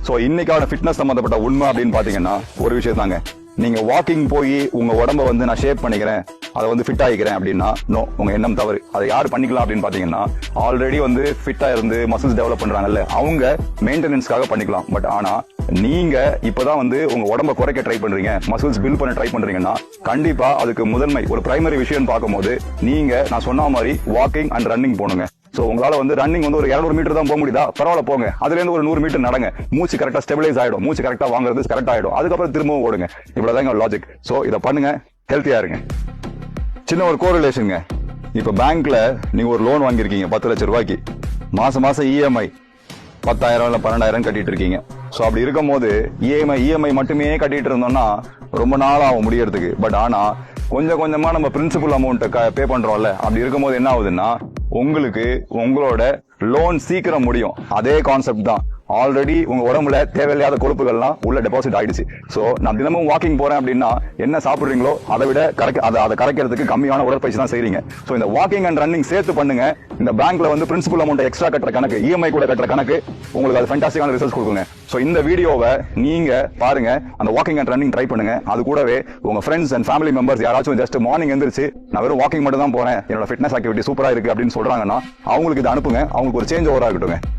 So இன்னைக்கான fitness சம்பந்தப்பட்ட உண்மை அப்படின்னு பாத்தீங்கன்னா ஒரு விஷயம் தாங்க. நீங்க வாக்கிங் போய் உங்க உடம்ப வந்து நான் ஷேப் பண்ணிக்கிறேன், அதை வந்து ஃபிட் ஆகிக்கிறேன் அப்படின்னா நோ, உங்க எண்ணம் தவறு. அதை யார் பண்ணிக்கலாம் அப்படின்னு பாத்தீங்கன்னா ஆல்ரெடி வந்து ஃபிட்டா இருந்து மசில்ஸ் டெவலப் பண்றாங்கல்ல, அவங்க மெயின்டெனன்ஸ்க்காக பண்ணிக்கலாம். பட் ஆனா நீங்க இப்பதான் வந்து உங்க உடம்ப குறைக்க ட்ரை பண்றீங்க, மசில்ஸ் பில்ட் பண்ண ட்ரை பண்றீங்கன்னா கண்டிப்பா அதுக்கு முதன்மை ஒரு பிரைமரி விஷயம் பார்க்கும்போது நீங்க நான் சொன்ன மாதிரி வாக்கிங் அண்ட் ரன்னிங் போனுங்க. சோ உங்களால வந்து ரன்னிங் வந்து ஒரு 200 மீட்டர் தான் போக முடியுதா, பரவாயில்ல போங்க. அதுல இருந்து ஒரு 100 மீட்டர் நடங்க, மூச்சு கரெக்டா ஸ்டெபிலைஸ் ஆயிடும், மூச்சு கரெக்டா வாங்குறது கரெக்ட் ஆயிடும், அதுக்கப்புறம் திரும்பவும் ஓடுங்க. இவ்வளவுதாங்க லாஜிக். சோ இதை பண்ணுங்க, ஹெல்த்தியா இருங்க. சின்ன ஒரு கோரிலேஷனுங்க. இப்ப பேங்க்ல நீங்க ஒரு லோன் வாங்கிருக்கீங்க 10 லட்சம் ரூபாய்க்கு, மாசம் மாசம் இஎம்ஐ 10,000 இல்ல 12,000 கட்டிட்டு இருக்கீங்க. சோ அப்படி இருக்கும் போது இஎம்ஐ மட்டுமே கட்டிட்டு இருந்தோம்னா ரொம்ப நாள் ஆகும் முடியறதுக்கு. பட் ஆனா கொஞ்சம் கொஞ்சமா நம்ம பிரின்சிபல் அமௌண்ட் பே பண்றோம்ல, அப்படி இருக்கும் போது என்ன ஆகுதுன்னா உங்களுக்கு உங்களோட லோன் சீக்கிரம் முடியும். அதே கான்செப்ட் தான். ஆல்ரெடி உங்க உடம்புல தேவையில்லாத கொழுப்புகள்லாம் உள்ள டெபாசிட் ஆயிடுச்சு. சோ நான் தினமும் வாக்கிங் போறேன் அப்படின்னா என்ன சாப்பிடுறீங்களோ அதை விட அதை கரைக்கிறதுக்கு கம்மியான உடற்பயிற்சி தான் செய்றீங்க. சோ இந்த வாக்கிங் அண்ட் ரன்னிங் சேர்த்து பண்ணுங்க. இந்த பேங்க்ல வந்து பிரின்சிபல் அமௌண்ட் எக்ஸ்ட்ரா கட்டுற கணக்கு, இஎம்ஐ கூட கட்டுற கணக்கு உங்களுக்கு அது ஃபேண்டாஸ்டிக்கான ரிசல்ட்ஸ் கொடுக்குங்க. சோ இந்த வீடியோவை நீங்க பாருங்க, அந்த வாக்கிங் அண்ட் ரன்னிங் ட்ரை பண்ணுங்க. அது கூடவே உங்க ஃப்ரெண்ட்ஸ் அண்ட் ஃபேமிலி மெம்பர்ஸ் யாராச்சும் ஜஸ்ட் மார்னிங் எந்திரிச்சு நான் வெறும் வாக்கிங் மட்டும் தான் போறேன், என்னோட ஃபிட்னஸ் ஆக்டிவிட்டி சூப்பரா இருக்கு அப்படின்னு சொல்றாங்கன்னா அவங்களுக்கு இதை அனுப்புங்க. அவங்களுக்கு ஒரு சேஞ்ச் ஓவரா இருக்கட்டும்.